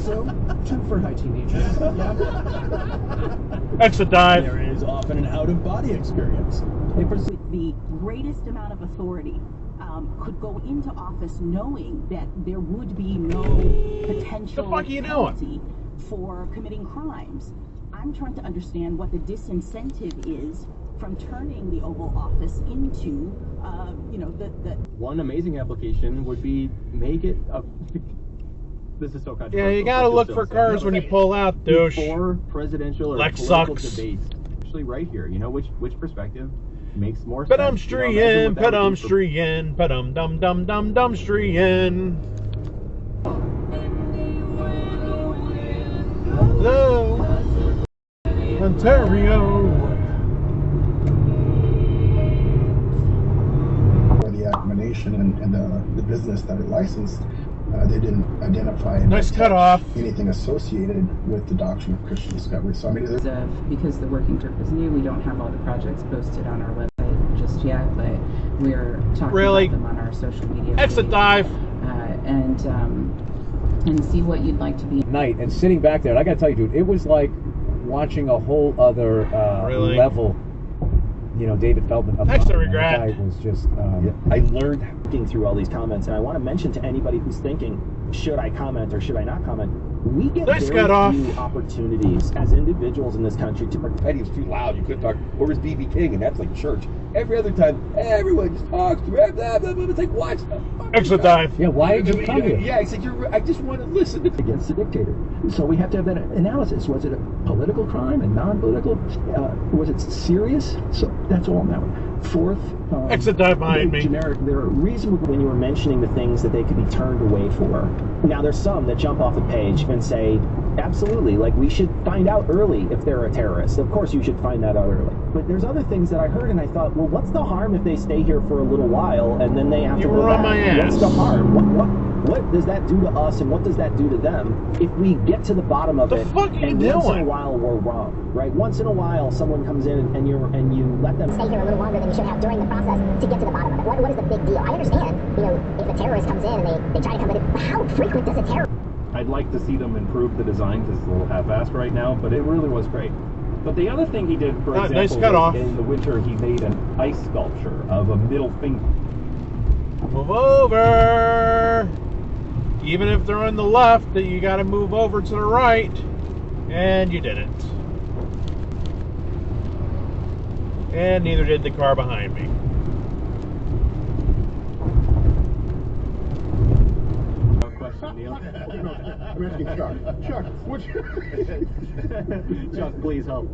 Also, 2 for high teenagers. Exit dive. There is often an out-of-body experience. The greatest amount of authority could go into office knowing that there would be no potential penalty for committing crimes. I'm trying to understand what the disincentive is from turning the Oval Office into, you know, the... One amazing application would be make it a... This is so controversial. Yeah, you gotta look for cars when you pull out, douche. Before presidential or political debates, actually right here, you know, which perspective makes more sense. Pedumstrian, pedumstrian, pedum-dum-dum-dum-dumstrian. Hello, Ontario. For the accommodation and the business that it licensed, they didn't identify anything associated with the doctrine of Christian discovery. So I mean, because the working group is new, we don't have all the projects posted on our website just yet, but we're talking about them on our social media. Exit dive. And see what you'd like to be. Night and sitting back there, and I gotta tell you, dude, it was like watching a whole other level. You know, David Feldman. Extra regret. That guy was just. I learned looking through all these comments, and I want to mention to anybody who's thinking, should I comment or should I not comment? We get very few opportunities as individuals in this country to participate. Eddie was too loud. You couldn't talk. Or was BB King, and that's like church. Every other time, everyone just talks. Blah, blah, blah, blah. It's like, what? Exit dive. Yeah, why did you come here? Yeah, I said, I just want to listen. Against the dictator. So we have to have that analysis. Was it a political crime, a non-political? Was it serious? So that's all now. Fourth, exit dive behind me. Generic. They're reasonable when you were mentioning the things that they could be turned away for. Now there's some that jump off the page and say, absolutely, like we should find out early if they're a terrorist. Of course you should find that out early. But there's other things that I heard and I thought, well, what's the harm if they stay here for a little while and then they have to go back? What's the harm? What does that do to us and what does that do to them if we get to the bottom of it and once in a while we're wrong, right? Once in a while someone comes in and you let them stay here a little longer than you should have during the process to get to the bottom of it. What is the big deal? I understand, you know, if a terrorist comes in and they try to come in, how frequent does a terrorist? I'd like to see them improve the design because it's a little half-assed right now, but it really was great. But the other thing he did, for example, in the winter, he made an ice sculpture of a middle finger. Move over. Even if they're on the left, that you got to move over to the right, and you didn't. And neither did the car behind me. No question, Neil. Chuck, Chuck, please help.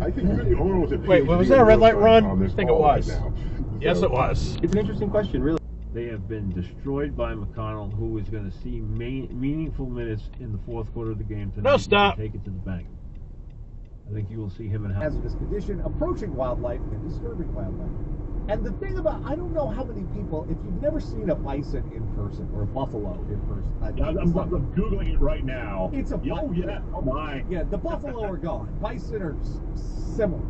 I think you're the owner was a Wait, was that a red light run? I think it was. Yes, it was. It's an interesting question, really. They have been destroyed by McConnell, who is going to see meaningful minutes in the fourth quarter of the game tonight. No, stop. Take it to the bank. I think you will see him in hazardous condition, approaching wildlife and disturbing wildlife. And the thing about, I don't know how many people, if you've never seen a bison in person or a buffalo in person. I'm Googling it right now. It's a Yeah, the buffalo are gone. Bison are similar.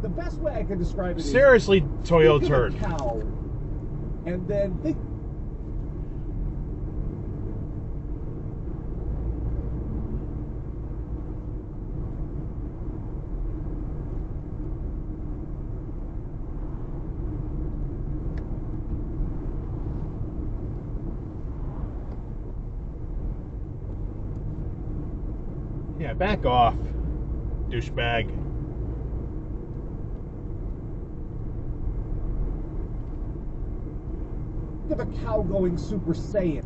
The best way I can describe it is seriously, Toyo turd. A cow, and then think. Yeah, back off, douchebag. Think of a cow going Super Saiyan.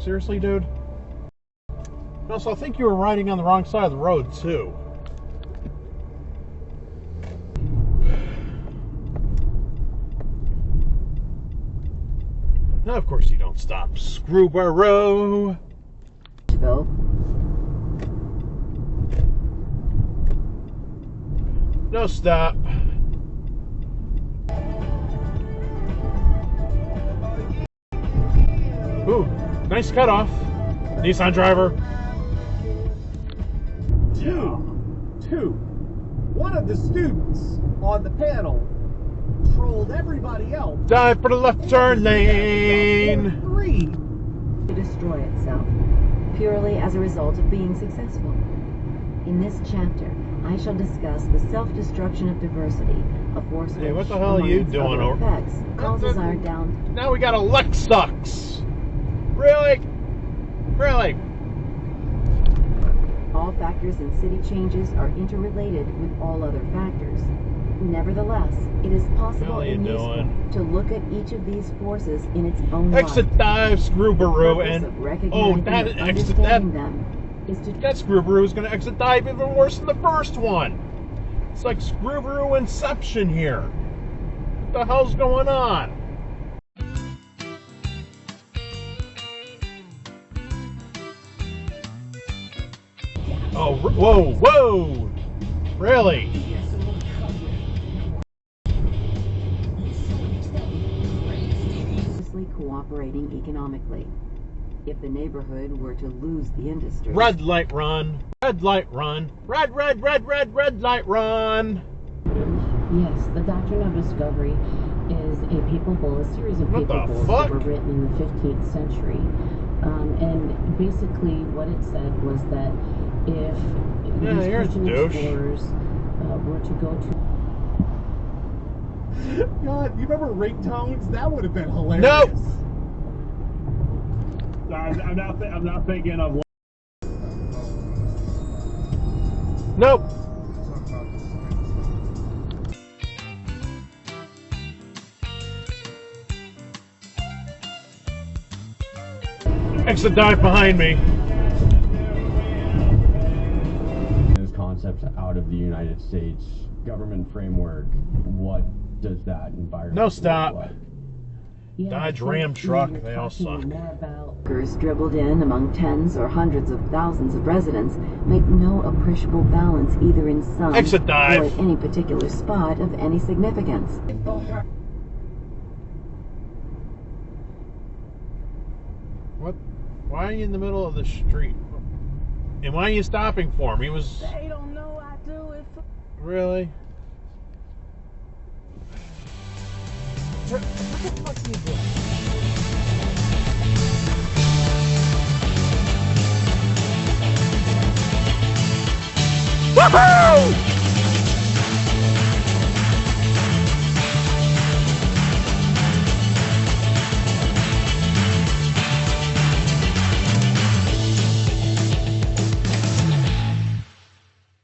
Seriously, dude? Also, I think you were riding on the wrong side of the road, too. Now, of course, you don't stop. Screwborough. Go. No stop. Ooh, nice cutoff. Nissan driver. Two. One of the students on the panel trolled everybody else. Dive for the left turn lane. To destroy itself, purely as a result of being successful. In this chapter, I shall discuss the self-destruction of diversity, a force Hey, which, what the hell are you among doing other over effects, causes our down. Now we got a Lexus. Really? Really? All factors in city changes are interrelated with all other factors. Nevertheless, it is possible and useful to look at each of these forces in its own Exit dive, Screwbaroo, and that Screwbaroo is going to exit dive even worse than the first one. It's like Screwbaroo Inception here. What the hell's going on? Oh, whoa, whoa! Really? Cooperating economically. If the neighborhood were to lose the industry. Red light run! Red light run! Red light run! Yes, the doctrine of discovery is a papal bull, a series of papal bulls that were written in the 15th century. And basically what it said was that if these Christian explorers were to go to... God, you remember ringtones? That would have been hilarious. Nope. I'm not thinking of. Nope. Exit dive behind me. Those concepts out of the United States government framework, what does that environment No stop. look like? Dodge Ram truck, they all suck. Workers dribbled in among tens or hundreds of thousands of residents make no appreciable balance either in some Exit dive. or at any particular spot of any significance. What? Why are you in the middle of the street? And why are you stopping for him? He was... They don't know I do it for... Really? What the fuck are you doing? Woohoo!